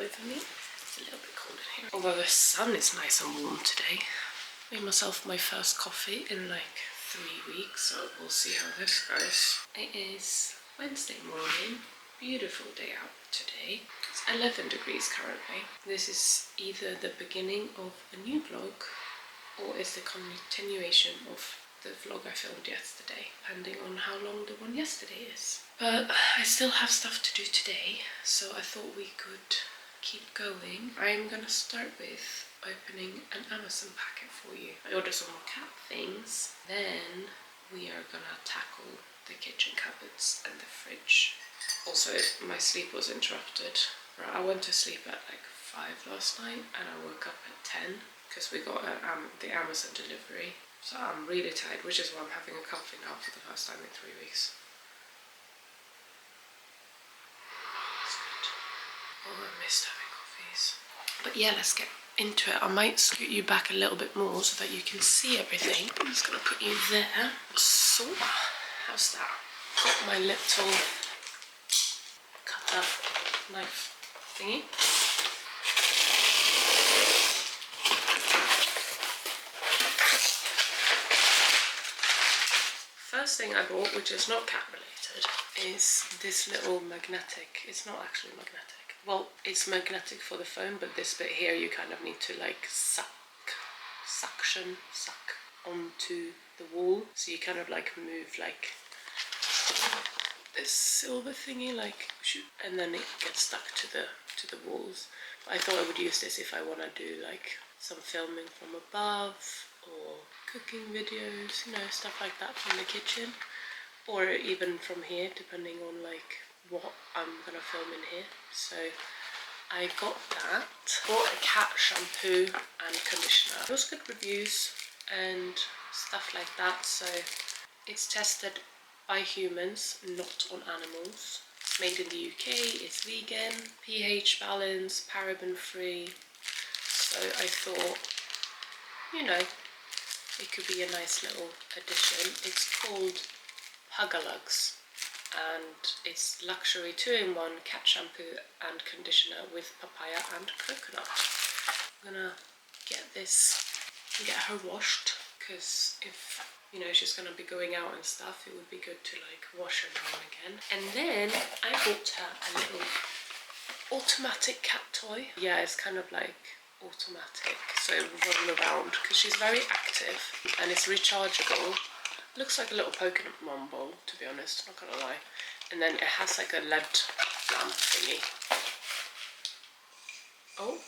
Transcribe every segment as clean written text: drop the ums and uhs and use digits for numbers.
over me. It's a little bit cold in here. Although the sun is nice and warm today. Made myself my first coffee in like 3 weeks, so we'll see how this goes. It is Wednesday morning. Beautiful day out today. It's 11 degrees currently. This is either the beginning of a new vlog or is the continuation of the vlog I filmed yesterday, depending on how long the one yesterday is. But I still have stuff to do today, so I thought we could keep going. I'm gonna start with opening an Amazon packet for you. I ordered some more cat things. Then we are gonna tackle the kitchen cupboards and the fridge. Also, my sleep was interrupted. I went to sleep at like 5 last night and I woke up at 10 because we got the Amazon delivery. So I'm really tired, which is why I'm having a coffee now for the first time in 3 weeks. It's good. Oh, I missed having coffees. But yeah, let's get into it. I might scoot you back a little bit more so that you can see everything. I'm just gonna put you there. So, how's that? Got my little cutter knife thingy. First thing I bought, which is not cat related, is this little magnetic. It's not actually magnetic. Well, it's magnetic for the phone, but this bit here you kind of need to like suck onto the wall. So you kind of like move like this silver thingy, like shoot, and then it gets stuck to the walls. But I thought I would use this if I want to do like some filming from above or cooking videos, you know, stuff like that from the kitchen, or even from here, depending on like what I'm gonna film in here. So I got that. Bought a cat shampoo and conditioner. It was good reviews and stuff like that. So it's tested by humans, not on animals. It's made in the UK, it's vegan, pH balance, paraben free. So I thought, you know, it could be a nice little addition. It's called Hugalugs and it's luxury 2-in-1 cat shampoo and conditioner with papaya and coconut. I'm gonna get her washed, because if, you know, she's gonna be going out and stuff, it would be good to like wash her now and again. And then I bought her a little automatic cat toy. Yeah, it's kind of like automatic, so it will roll around because she's very active and it's rechargeable. Looks like a little Pokemon ball, to be honest, not gonna lie. And then it has like a LED lamp thingy. Oh,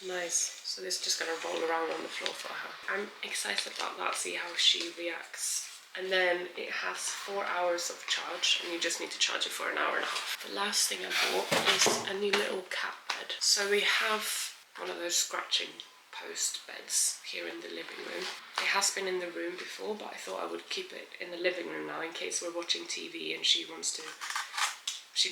nice. So this is just gonna roll around on the floor for her. I'm excited about that, see how she reacts. And then it has 4 hours of charge, and you just need to charge it for an hour and a half. The last thing I bought is a new little cat bed. So we have one of those scratching post beds here in the living room. It has been in the room before, but I thought I would keep it in the living room now in case we're watching TV and she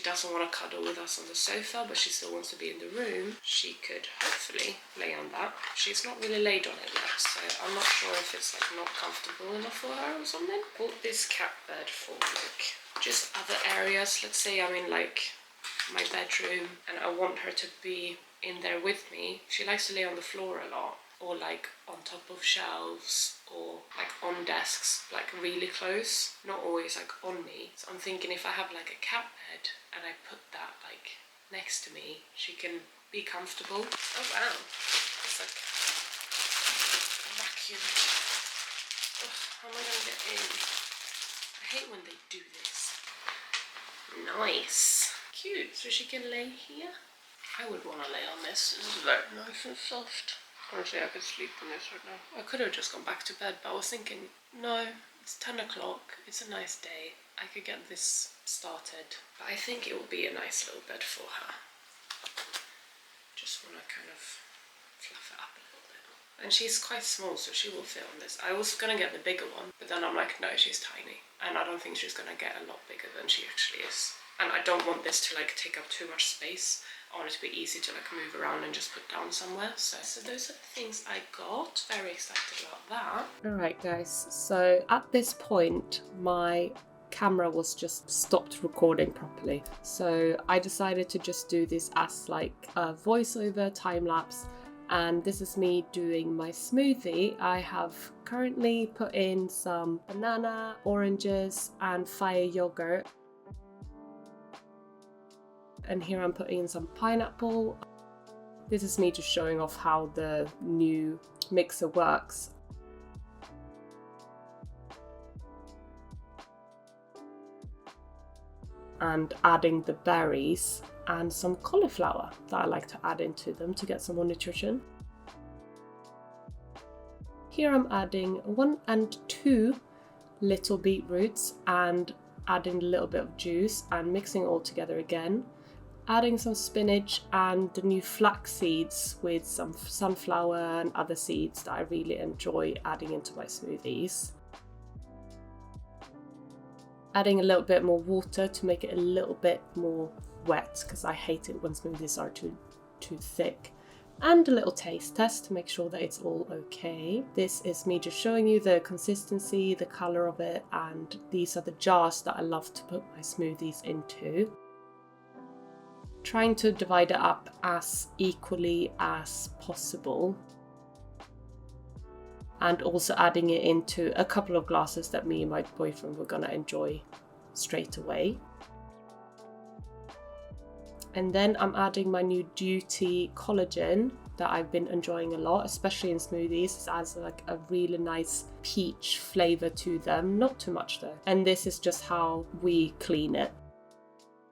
doesn't want to cuddle with us on the sofa, but she still wants to be in the room. She could hopefully lay on that. She's not really laid on it yet, so I'm not sure if it's like not comfortable enough for her or something. Bought this cat bed for like just other areas. Let's say I'm in like my bedroom and I want her to be in there with me. She likes to lay on the floor a lot, or like on top of shelves, or like on desks, like really close, not always like on me. So I'm thinking if I have like a cat bed and I put that like next to me, she can be comfortable. Oh wow, it's like a vacuum. Ugh, how am I gonna get in? I hate when they do this. Nice, cute. So she can lay here. I would want to lay on this. This is very nice and soft. Honestly, I could sleep on this right now. I could have just gone back to bed, but I was thinking, no, it's 10 o'clock. It's a nice day. I could get this started. But I think it will be a nice little bed for her. Just want to kind of fluff it up a little bit. And she's quite small, so she will fit on this. I was going to get the bigger one, but then I'm like, no, she's tiny. And I don't think she's going to get a lot bigger than she actually is. And I don't want this to like take up too much space. I want it to be easy to like move around and just put down somewhere. So those are the things I got. Very excited about that. Alright guys, so at this point my camera was just stopped recording properly. So I decided to just do this as like a voiceover time lapse. And this is me doing my smoothie. I have currently put in some banana, oranges, and fire yogurt. And here I'm putting in some pineapple. This is me just showing off how the new mixer works. And adding the berries and some cauliflower that I like to add into them to get some more nutrition. Here I'm adding 1 and 2 little beetroots and adding a little bit of juice and mixing it all together again. Adding some spinach and the new flax seeds with some sunflower and other seeds that I really enjoy adding into my smoothies. Adding a little bit more water to make it a little bit more wet, because I hate it when smoothies are too thick. And a little taste test to make sure that it's all okay. This is me just showing you the consistency, the color of it, and these are the jars that I love to put my smoothies into. Trying to divide it up as equally as possible. And also adding it into a couple of glasses that me and my boyfriend were gonna enjoy straight away. And then I'm adding my new Duty collagen that I've been enjoying a lot, especially in smoothies. It adds like a really nice peach flavor to them, not too much though. And this is just how we clean it.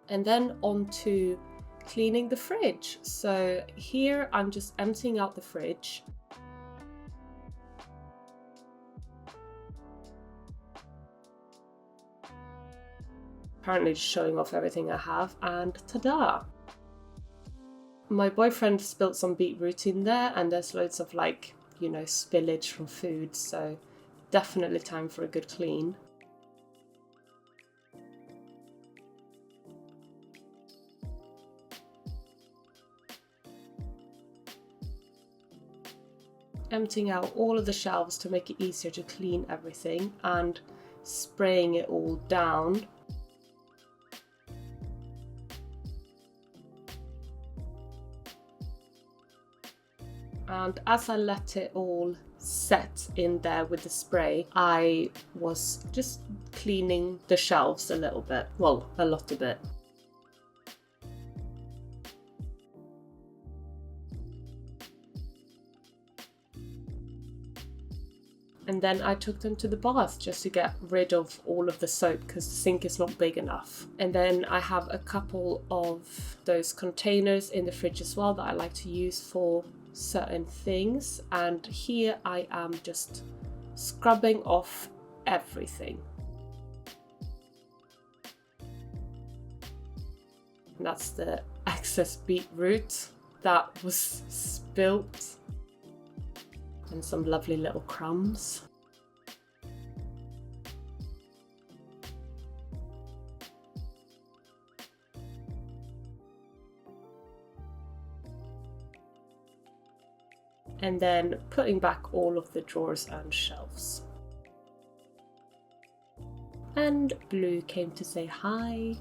And then on to cleaning the fridge. So here I'm just emptying out the fridge. Apparently just showing off everything I have, and ta-da! My boyfriend spilled some beetroot in there, and there's loads of like, you know, spillage from food, so definitely time for a good clean. Emptying out all of the shelves to make it easier to clean everything and spraying it all down. And as I let it all set in there with the spray, I was just cleaning the shelves a little bit. Well, a lot of it. And then I took them to the bath just to get rid of all of the soap because the sink is not big enough. And then I have a couple of those containers in the fridge as well that I like to use for certain things. And here I am just scrubbing off everything. And that's the excess beetroot that was spilt. And some lovely little crumbs. And then putting back all of the drawers and shelves. And Blue came to say hi.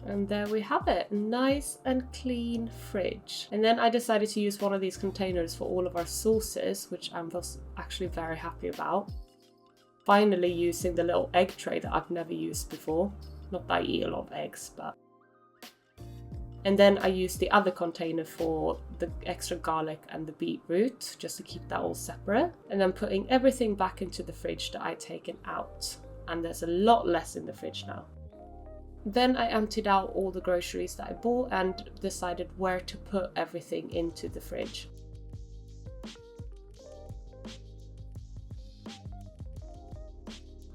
And there we have it, nice and clean fridge. And then I decided to use one of these containers for all of our sauces, which I was actually very happy about. Finally using the little egg tray that I've never used before. Not that I eat a lot of eggs, but... And then I used the other container for the extra garlic and the beetroot, just to keep that all separate. And then putting everything back into the fridge that I'd taken out. And there's a lot less in the fridge now. Then I emptied out all the groceries that I bought and decided where to put everything into the fridge.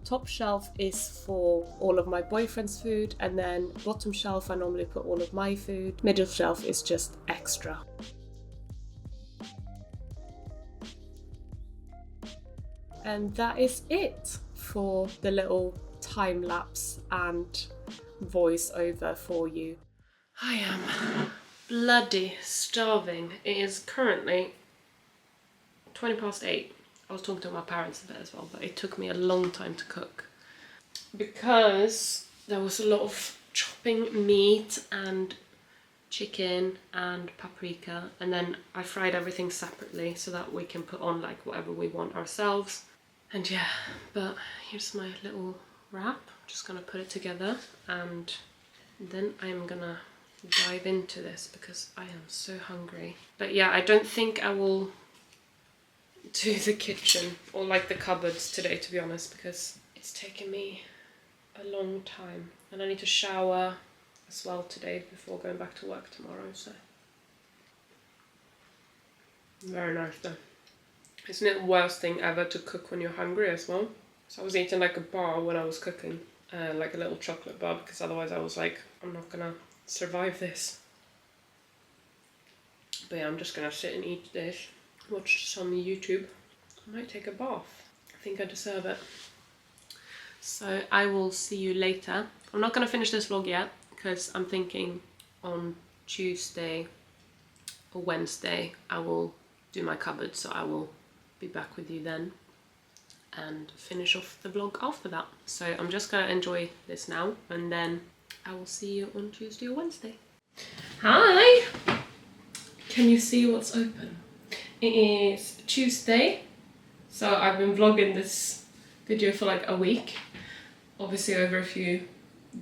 Top shelf is for all of my boyfriend's food, and then bottom shelf I normally put all of my food. Middle shelf is just extra. And that is it for the little time lapse and voice over for you. I am bloody starving. It is currently 8:20. I was talking to my parents a bit as well, but it took me a long time to cook because there was a lot of chopping meat and chicken and paprika, and then I fried everything separately so that we can put on like whatever we want ourselves. And yeah, but here's my little wrap. I'm just gonna put it together and then I'm gonna dive into this because I am so hungry. But yeah, I don't think I will do the kitchen or like the cupboards today, to be honest, because it's taken me a long time and I need to shower as well today before going back to work tomorrow. So very nice though. Isn't it the worst thing ever to cook when you're hungry as well? So I was eating like a bar when I was cooking, like a little chocolate bar, because otherwise I was like, I'm not gonna survive this. But yeah, I'm just gonna sit and eat this, watch some YouTube. I might take a bath. I think I deserve it. So I will see you later. I'm not gonna finish this vlog yet because I'm thinking on Tuesday or Wednesday I will do my cupboard, so I will be back with you then and finish off the vlog after that. So I'm just gonna enjoy this now and then I will see you on Tuesday or Wednesday. Hi! Can you see what's open? It is Tuesday, so I've been vlogging this video for like a week, obviously over a few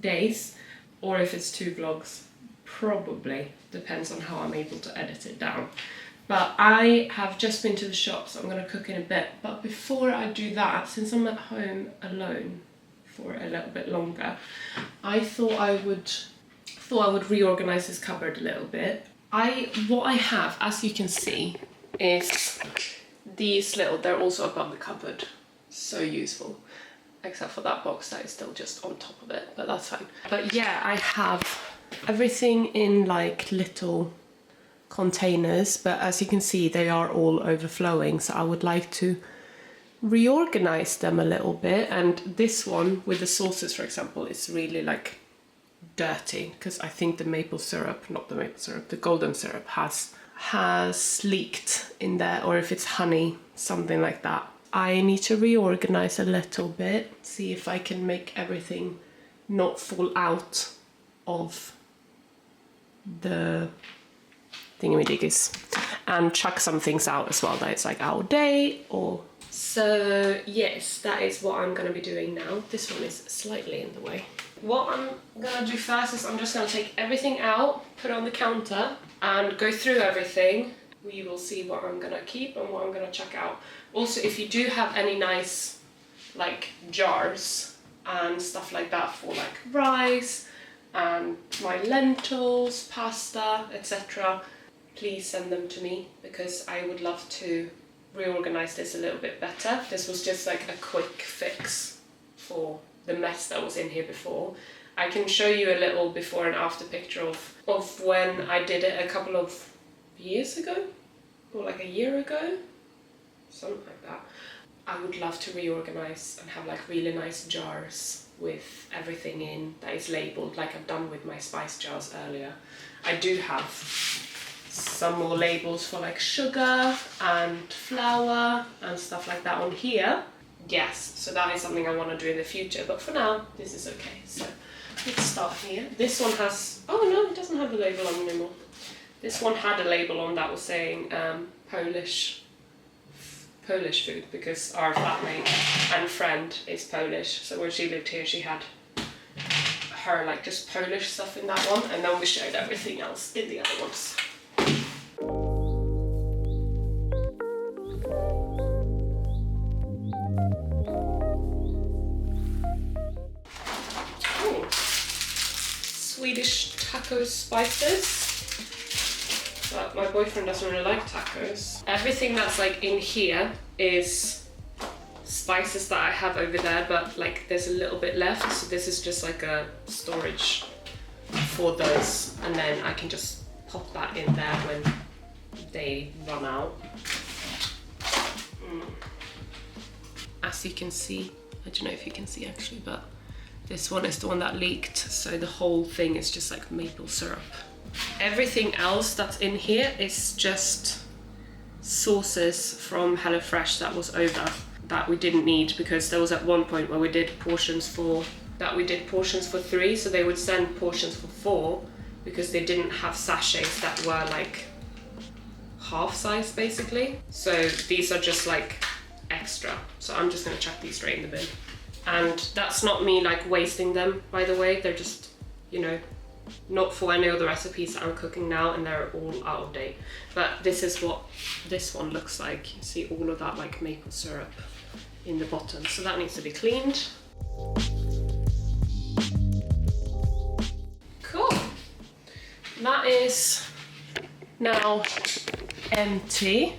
days, or if it's 2 vlogs, probably, depends on how I'm able to edit it down. But I have just been to the shop, so I'm going to cook in a bit. But before I do that, since I'm at home alone for a little bit longer, I thought I would reorganize this cupboard a little bit. What I have, as you can see, is these they're also above the cupboard. So useful. Except for that box that is still just on top of it, but that's fine. But yeah, I have everything in like little containers, but as you can see they are all overflowing, so I would like to reorganize them a little bit. And this one with the sauces, for example, is really like dirty because I think the the golden syrup has leaked in there, or if it's honey, something like that. I need to reorganize a little bit, see if I can make everything not fall out of the thingamajiggies, and chuck some things out as well that it's like out of date or... So yes, that is what I'm going to be doing now. This one is slightly in the way. What I'm going to do first is I'm just going to take everything out, put it on the counter and go through everything. We will see what I'm going to keep and what I'm going to chuck out. Also, if you do have any nice like jars and stuff like that for like rice and my lentils, pasta, etc., please send them to me because I would love to reorganize this a little bit better. This was just like a quick fix for the mess that was in here before. I can show you a little before and after picture of when I did it a couple of years ago, or like a year ago, something like that. I would love to reorganize and have like really nice jars with everything in that is labeled like I've done with my spice jars earlier. I do have some more labels for like sugar and flour and stuff like that on here. Yes, so that is something I want to do in the future, but for now this is okay. So let's start here. This one has, oh no, it doesn't have the label on anymore. This one had a label on that was saying Polish food, because our flatmate and friend is Polish, so when she lived here she had her like just Polish stuff in that one, and then we shared everything else in the other ones. Ooh. Swedish taco spices. But my boyfriend doesn't really like tacos. Everything that's like in here is spices that I have over there, but like there's a little bit left, so this is just like a storage for those, and then I can just pop that in there when they run out. As you can see, I don't know if you can see actually, but this one is the one that leaked, so the whole thing is just like maple syrup Everything else that's in here is just sauces from HelloFresh that was over, that we didn't need, because there was at one point where we did portions for 3, so they would send portions for 4 because they didn't have sachets that were like half size basically. So these are just like extra. So I'm just gonna chuck these straight in the bin. And that's not me like wasting them, by the way. They're just, you know, not for any of the recipes that I'm cooking now, and they're all out of date. But this is what this one looks like. You see all of that like maple syrup in the bottom. So that needs to be cleaned. Cool. That is now empty,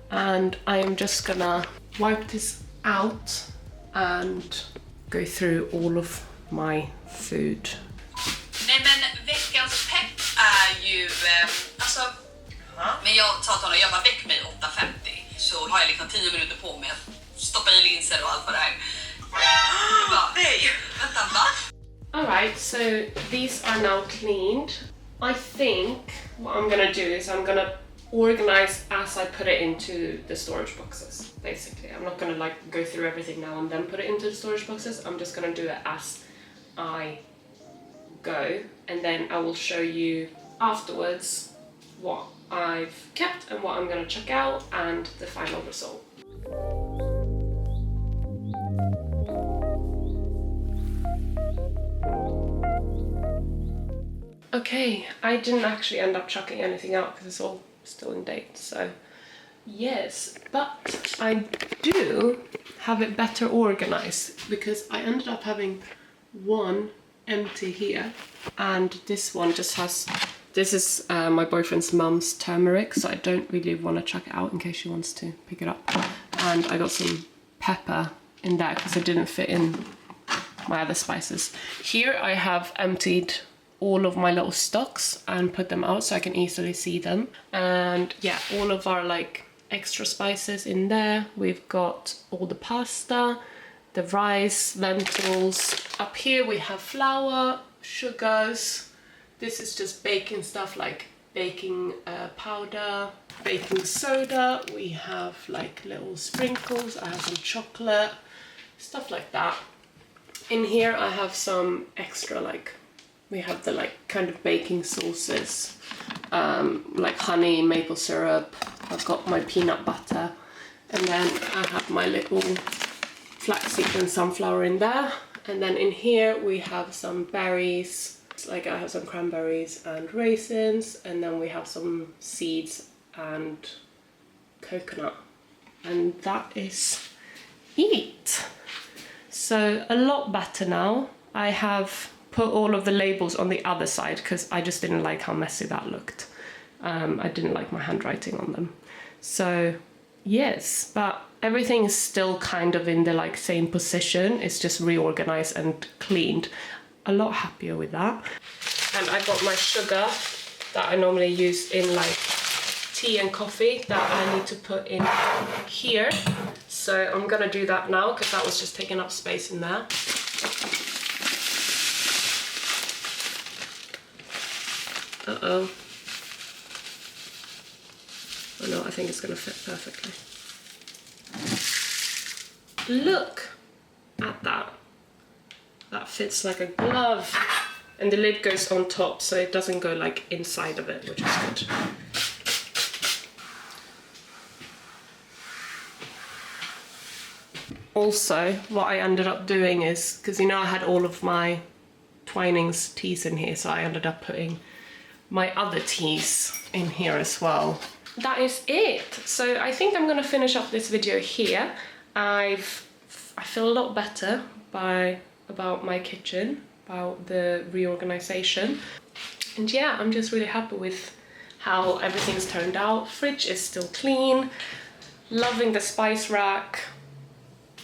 and I'm just gonna wipe this out and go through all of my food. Nej men veckans pepp är ju, alltså, men jag sa till honom, jag var väck mig 8:50, så har jag liksom 10 minuter på mig att stoppa i linser och allt vad det är. Bara, nej, vänta, va? Alright, so these are now cleaned. I think what I'm gonna do is I'm gonna organize as I put it into the storage boxes, basically. I'm not gonna like go through everything now and then put it into the storage boxes. I'm just gonna do it as I go, and then I will show you afterwards what I've kept and what I'm gonna check out and the final result. Okay, I didn't actually end up chucking anything out because it's all still in date, so yes, but I do have it better organized because I ended up having one empty here, and this one just has, this is my boyfriend's mum's turmeric, so I don't really want to chuck it out in case she wants to pick it up. And I got some pepper in there because it didn't fit in my other spices. Here I have emptied all of my little stocks and put them out so I can easily see them. And yeah, all of our like extra spices in there. We've got all the pasta, the rice, lentils. Up here we have flour, sugars. This is just baking stuff like baking powder, baking soda. We have like little sprinkles. I have some chocolate, stuff like that. In here I have some extra, like we have the like kind of baking sauces, like honey, maple syrup. I've got my peanut butter, and then I have my little flaxseed and sunflower in there. And then in here we have some berries, like I have some cranberries and raisins, and then we have some seeds and coconut. And that is it. So a lot better now. I have put all of the labels on the other side because I just didn't like how messy that looked. I didn't like my handwriting on them. So yes, but everything is still kind of in the like same position. It's just reorganized and cleaned. A lot happier with that. And I got my sugar that I normally use in like tea and coffee that I need to put in here. So I'm gonna do that now because that was just taking up space in there. Uh-oh. Oh no, I think it's gonna fit perfectly. Look at that. That fits like a glove. And the lid goes on top so it doesn't go like inside of it, which is good. Also, what I ended up doing is, because you know I had all of my Twinings teas in here, so I ended up putting my other teas in here as well. That is it. So I think I'm gonna finish up this video here. I feel a lot better about my kitchen, about the reorganization. And yeah, I'm just really happy with how everything's turned out. Fridge is still clean. Loving the spice rack.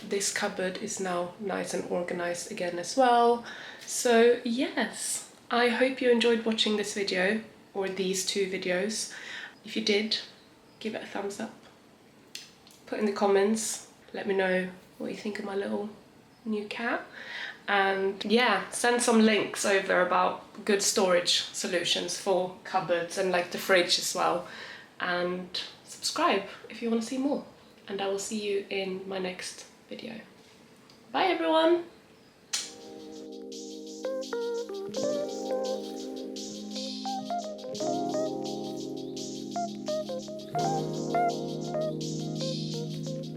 This cupboard is now nice and organized again as well. So yes, I hope you enjoyed watching this video, or these 2 videos. If you did, give it a thumbs up. Put in the comments, let me know what you think of my little new cat. And yeah, send some links over about good storage solutions for cupboards and like the fridge as well. And subscribe if you want to see more. And I will see you in my next video. Bye everyone!